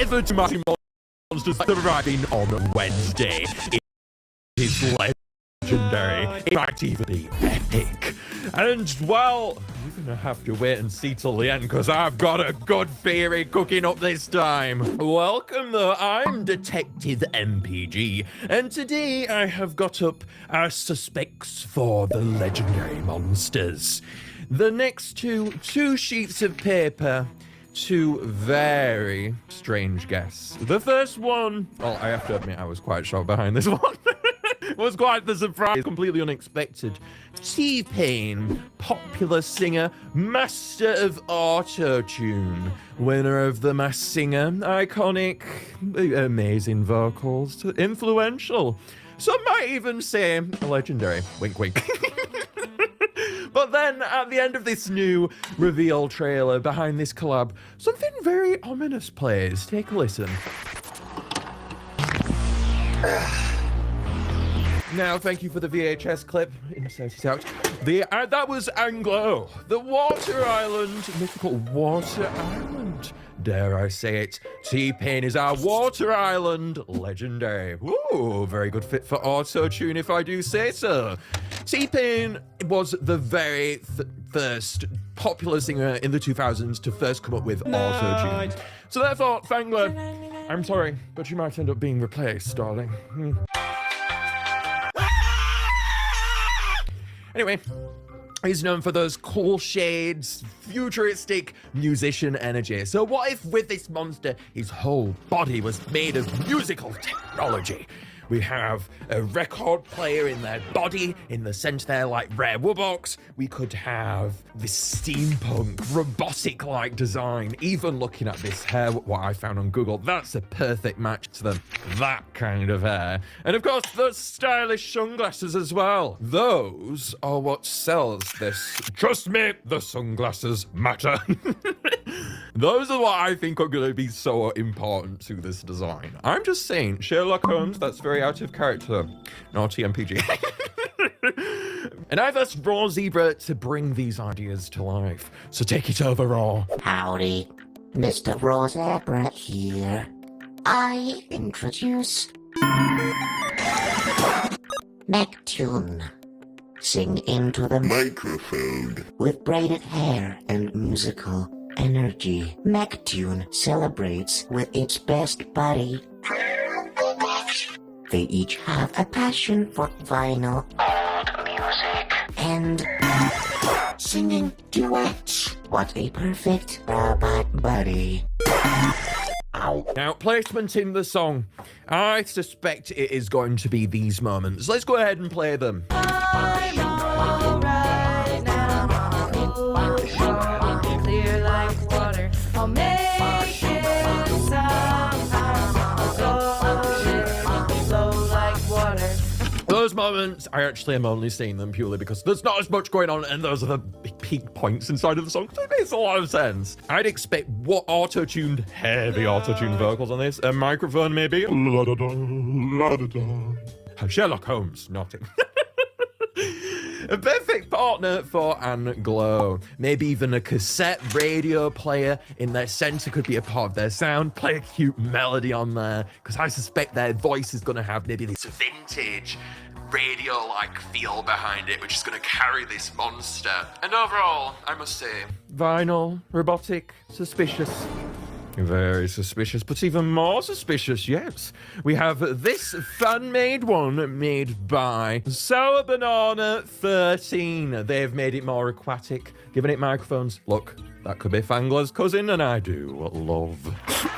ever to Mighty Monsters arriving on Wednesday. It is legendary. It might even be epic. And, well, we're gonna have to wait and see till the end, because I've got a good theory cooking up this time. Welcome, though. I'm Detective MPG, and today I have got up our suspects for the legendary monsters. The next two sheets of paper, two very strange guests. The first one, well, I have to admit I was quite shocked behind this one. Was quite the surprise, completely unexpected. T-Pain, popular singer, master of auto-tune, winner of The Masked Singer, iconic, amazing vocals, influential. Some might even say legendary. Wink, wink. But then, at the end of this new reveal trailer, behind this collab, something very ominous plays. Take a listen. Now, thank you for the VHS clip. Insert it out. That was Anglo, the Water Island, mythical Water Island. Dare I say it? T-Pain is our Water Island legendary. Ooh, very good fit for auto-tune if I do say so. T-Pain was the very first popular singer in the 2000s to first come up with auto-tune. So therefore, Fangler, I'm sorry, but you might end up being replaced, darling. Anyway, he's known for those cool shades, futuristic musician energy. So what if with this monster, his whole body was made of musical technology? We have a record player in their body, in the center there, like Rare Woodbox. We could have this steampunk, robotic-like design. Even looking at this hair, what I found on Google, that's a perfect match to that kind of hair. And of course, those stylish sunglasses as well. Those are what sells this. Trust me, the sunglasses matter. Those are what I think are going to be so important to this design. I'm just saying, Sherlock Holmes, that's very out of character. Naughty MPG. And I've asked Raw Zebra to bring these ideas to life. So take it over, Raw. Howdy, Mr. Raw Zebra here. I introduce Neptune. Sing into the microphone with braided hair and musical energy. Neptune celebrates with its best buddy. They each have a passion for vinyl, old music, and singing duets. What a perfect robot buddy. Ow. Now, placement in the song. I suspect it is going to be these moments. Let's go ahead and play them. I'm all right now. Oh, clear like water. I'll make it somehow. I'll flow like water. Those moments, I actually am only seeing them purely because there's not as much going on, and those are the peak points inside of the song. It makes a lot of sense. I'd expect what auto-tuned, heavy auto-tuned vocals on this. A microphone, maybe. Sherlock Holmes, nothing. A perfect partner for Anne Glow. Maybe even a cassette radio player in their center could be a part of their sound. Play a cute melody on there, because I suspect their voice is going to have maybe this vintage radio-like feel behind it, which is going to carry this monster. And overall, I must say, vinyl, robotic, suspicious. Very suspicious, but even more suspicious, yes. We have this fan-made one made by Sour Banana 13. They've made it more aquatic, giving it microphones. Look, that could be Fangler's cousin, and I do love.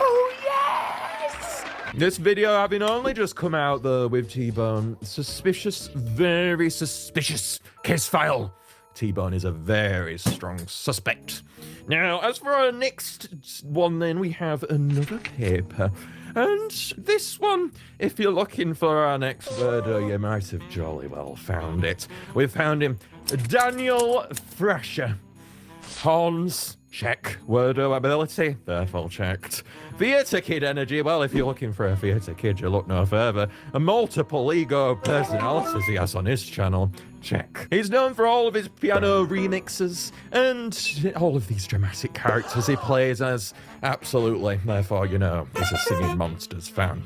Oh, yes! This video having only just come out, though, with T-Bone. Suspicious, very suspicious case file. T-Bone is a very strong suspect. Now, as for our next one, then, we have another paper. And this one, if you're looking for our next murder, you might have jolly well found it. We found him, Daniel Thrasher. Horns, check. Wordo ability, therefore checked. Theatre Kid energy, well, if you're looking for a Theatre Kid, you look no further. A multiple ego personalities he has on his channel. Check. He's known for all of his piano remixes and all of these dramatic characters he plays as. Absolutely. Therefore, you know, he's a Singing Monsters fan.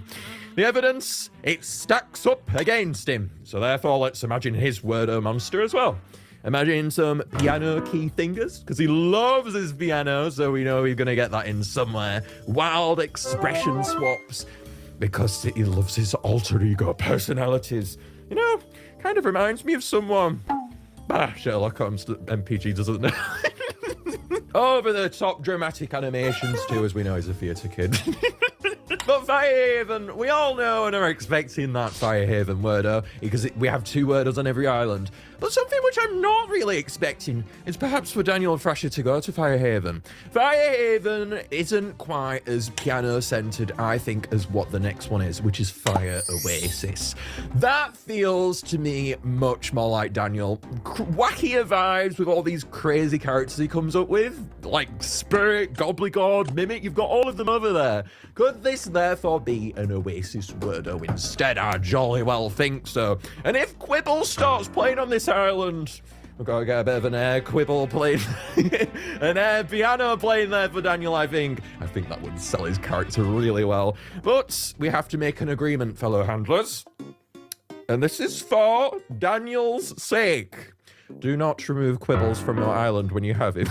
The evidence, it stacks up against him. So therefore, let's imagine his Wordo monster as well. Imagine some piano key fingers, because he loves his piano, so we know he's going to get that in somewhere. Wild expression swaps, because he loves his alter ego personalities. You know, kind of reminds me of someone. Sherlock Holmes MPG doesn't know. Over the top dramatic animations too, as we know he's a theatre kid. But Firehaven, we all know and are expecting that Firehaven Wordo, because we have 2 Wordos on every island. But something which I'm not really expecting is perhaps for Daniel and Thrasher to go to Firehaven. Firehaven isn't quite as piano-centered, I think, as what the next one is, which is Fire Oasis. That feels to me much more like Daniel. Wackier vibes with all these crazy characters he comes up with, like Spirit, Gobligord, Mimic, you've got all of them over there. Could this therefore be an Oasis Wordo instead? I jolly well think so. And if Quibble starts playing on this island, we've got to get a bit of an air Quibble playing, an air piano playing there for Daniel, I think. I think that would sell his character really well. But we have to make an agreement, fellow handlers. And this is for Daniel's sake. Do not remove Quibbles from your island when you have him.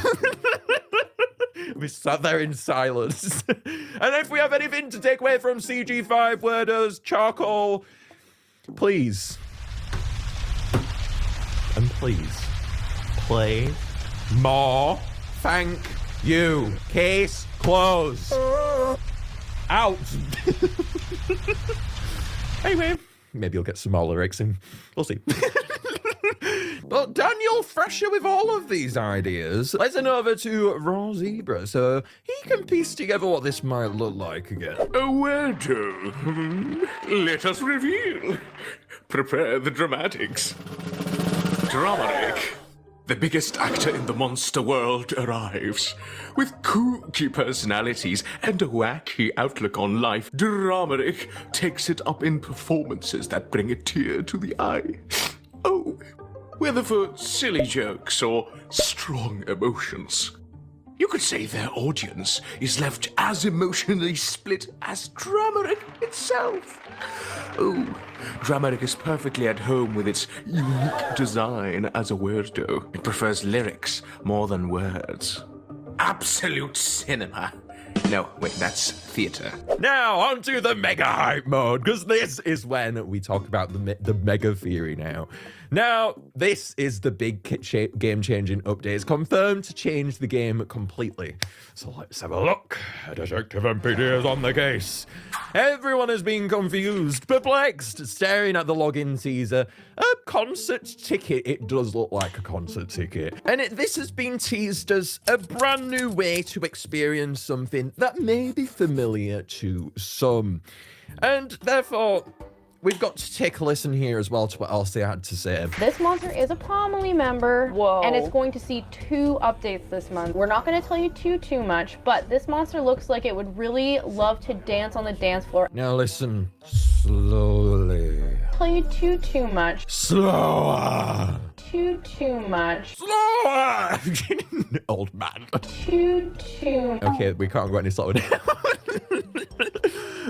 We sat there in silence. And if we have anything to take away from CG5 Wordos, Charcoal, please. And please, play more. Thank you. Case closed. Out. Anyway, maybe you'll get some more lyrics in. We'll see. But Daniel Thrasher with all of these ideas. Let's head over to Raw Zebra so he can piece together what this might look like again. A Wordo. Let us reveal. Prepare the dramatics. Dramaric, the biggest actor in the monster world, arrives. With kooky personalities and a wacky outlook on life, Dramaric takes it up in performances that bring a tear to the eye. Oh, whether for silly jokes or strong emotions. You could say their audience is left as emotionally split as Dramaric itself. Oh, Dramaric is perfectly at home with its unique design as a Wordo. It prefers lyrics more than words. Absolute cinema. No, wait, that's theatre. Now, on to the mega hype mode, because this is when we talk about the mega theory now. Now, this is the big game-changing update. It's confirmed to change the game completely. So let's have a look. Detective MPG is on the case. Everyone has been confused, perplexed, staring at the login teaser. A concert ticket. It does look like a concert ticket. And this has been teased as a brand new way to experience something that may be familiar to some. And therefore, we've got to take a listen here as well to what else they had to say. This monster is a Pomely member. Whoa. And it's going to see 2 updates this month. We're not going to tell you too much, but this monster looks like it would really love to dance on the dance floor. Now listen slowly. Tell you too much. Slower. Too much. Slower. Old man. Too. Okay, we can't go any slower now.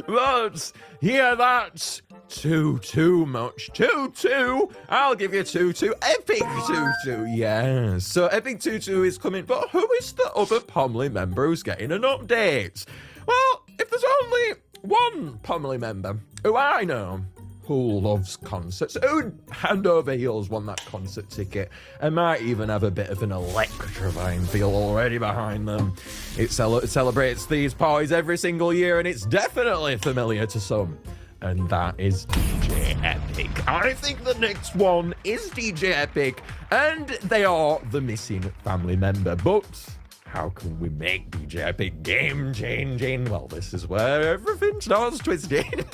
But hear that? Too much. 2-2. I'll give you 2-2. Epic 2-2. Yes. So Epic 2-2 is coming. But who is the other Pomely member who's getting an update? Well, if there's only one Pomely member who I know who loves concerts, who hand over heels won that concert ticket and might even have a bit of an electrifying feel already behind them. It celebrates these parties every single year, and it's definitely familiar to some. And that is DJ Epic. I think the next one is DJ Epic, and they are the missing family member. But how can we make DJ Epic game-changing? Well, this is where everything starts twisting.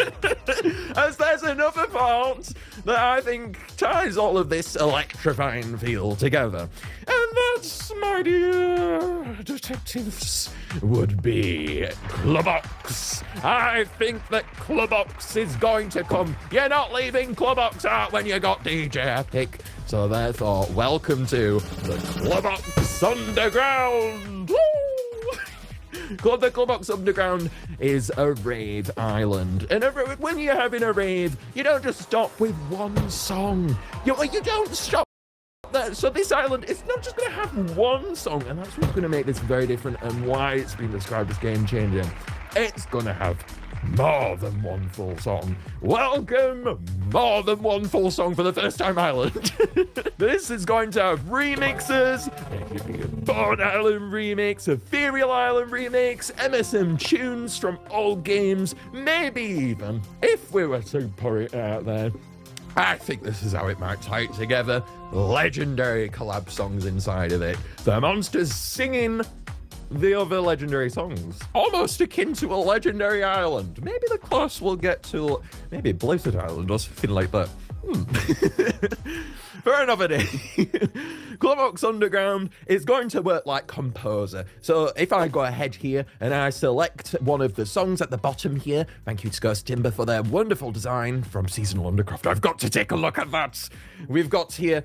As there's another part that I think ties all of this electrifying feel together. And that's, my dear detectives, would be Clubox. I think that Clubox is going to come. You're not leaving Clubox out when you got DJ Epic. So therefore, welcome to the Clubbox Underground. Woo! The Clubbox Underground is a rave island. And when you're having a rave, you don't just stop with one song. You don't stop there. So this island is not just going to have one song, and that's what's going to make this very different and why it's been described as game-changing. It's going to have more than one full song. Welcome, more than one full song for the first time island. This is going to have remixes. It could be a Bone Island remix, Ethereal Island remix, MSM tunes from old games, maybe even, if we were to put it out there, I think this is how it might tie it together. Legendary collab songs inside of it. The monsters singing the other legendary songs. Almost akin to a legendary island. Maybe the close we'll get to maybe Blizzard Island or something like that. For another day. Clubbox Underground is going to work like Composer. So if I go ahead here and I select one of the songs at the bottom here, thank you to Ghost Timber for their wonderful design from Seasonal Undercraft. I've got to take a look at that. We've got here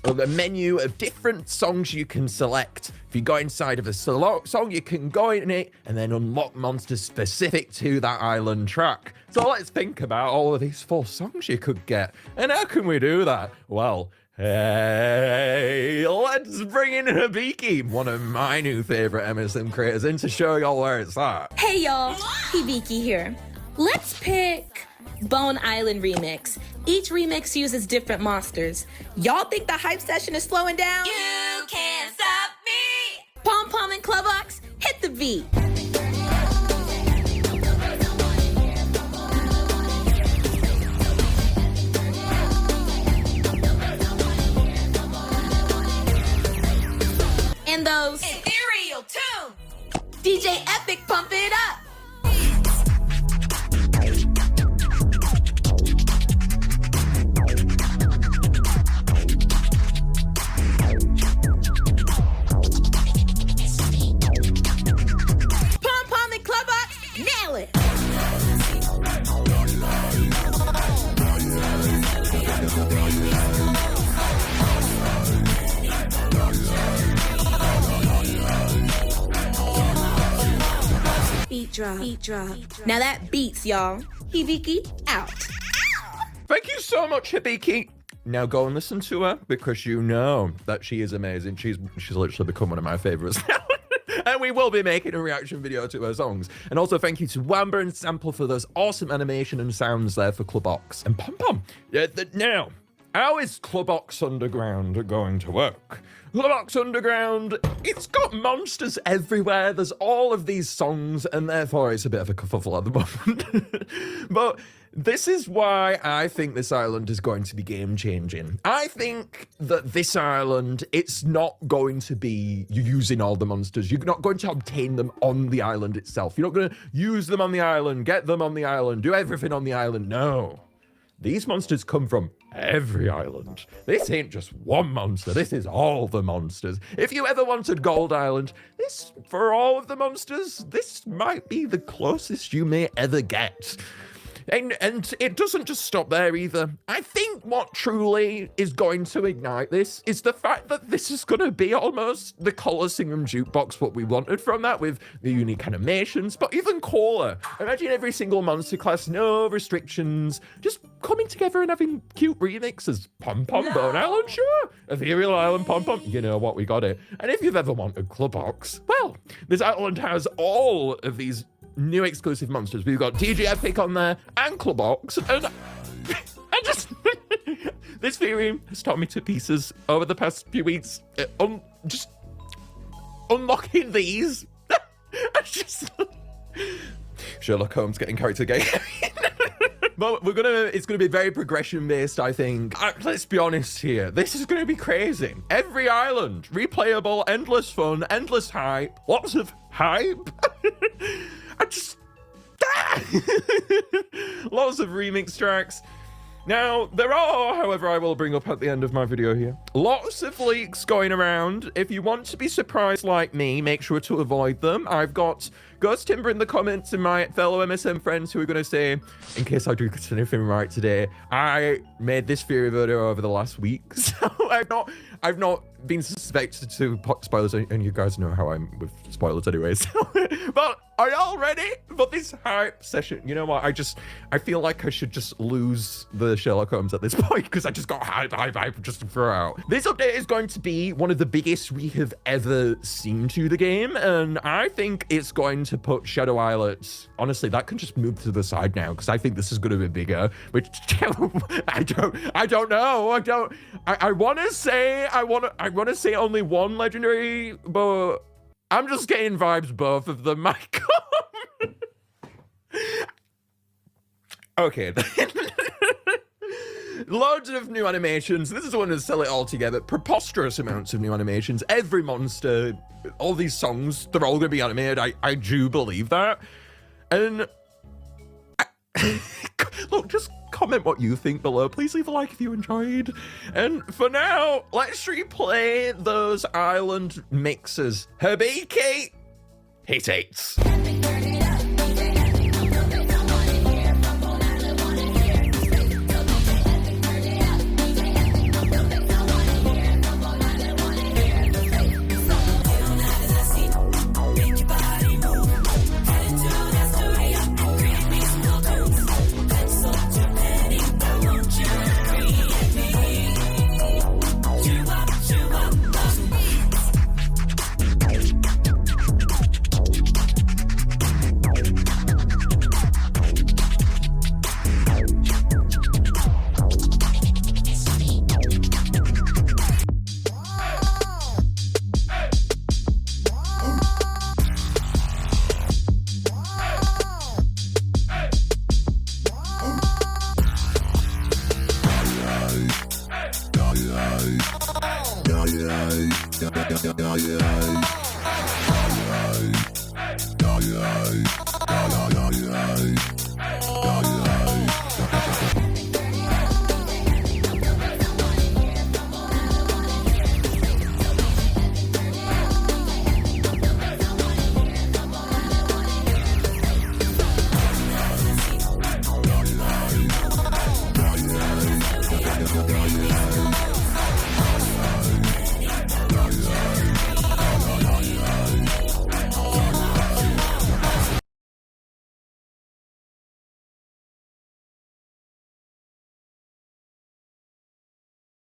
a menu of different songs you can select. If you go inside of a song, you can go in it and then unlock monsters specific to that island track. So let's think about all of these 4 songs you could get. And how can we do that? Well, hey, let's bring in Hibiki, one of my new favorite MSM creators, in to show y'all where it's at. Hey y'all, Hibiki here. Let's pick Bone Island remix. Each remix uses different monsters. Y'all think the hype session is slowing down? You can't stop me! Pom Pom and Clubbox, hit the beat. And those ethereal tunes. DJ Epic, pump it up. Nail it! Beat drop, beat drop. Now that beats, y'all. Hibiki out. Thank you so much, Hibiki. Now go and listen to her because you know that she is amazing. She's literally become one of my favorites now. And we will be making a reaction video to her songs. And also thank you to Wamba and Sample for those awesome animation and sounds there for Clubbox. And Pom Pom. Now, how is Clubbox Underground going to work? Clubbox Underground, it's got monsters everywhere. There's all of these songs, and therefore it's a bit of a kerfuffle at the moment. But this is why I think this island is going to be game-changing. I think that this island, it's not going to be you using all the monsters. You're not going to obtain them on the island itself. You're not going to use them on the island, get them on the island, do everything on the island. No. These monsters come from every island. This ain't just one monster. This is all the monsters. If you ever wanted Gold Island, this, for all of the monsters, this might be the closest you may ever get. And it doesn't just stop there either. I think what truly is going to ignite this is the fact that this is going to be almost the Colosseum jukebox, what we wanted from that, with the unique animations, but even cooler. Imagine every single monster class, no restrictions, just coming together and having cute remixes. Pom Pom, Bone Island, sure. Ethereal Island, Pom Pom, you know what, we got it. And if you've ever wanted Clubbox, well, this island has all of these new exclusive monsters. We've got DJ Epic on there and Clubbox, and I just this theory has taught me to pieces over the past few weeks. Just unlocking these. I just Sherlock Holmes getting character game. But it's gonna be very progression based, I think. Let's be honest here. This is gonna be crazy. Every island, replayable, endless fun, endless hype, lots of hype. I just lots of remix tracks. Now, there are, however, I will bring up at the end of my video here, lots of leaks going around. If you want to be surprised like me, make sure to avoid them. I've got Ghost Timber in the comments and my fellow MSM friends who are going to say, in case I do get anything right today, I made this theory video over the last week, so I've not been suspected to put spoilers, and you guys know how I'm with spoilers anyway, so, but are y'all ready for this hype session? You know what, I feel like I should just lose the Sherlock Holmes at this point, because I just got hype just to throw out. This update is going to be one of the biggest we have ever seen to the game, and I think it's going to put Shadow Islet, honestly, that can just move to the side now, because I think this is going to be bigger, which, I don't know, I want to say only one legendary, but I'm just getting vibes both of them might come. Okay. Loads of new animations. This is the one to sell it all together. Preposterous amounts of new animations. Every monster, all these songs, they're all going to be animated. I do believe that. And look, just comment what you think below. Please leave a like if you enjoyed. And for now, let's replay those island mixes. Hibiki, hit it.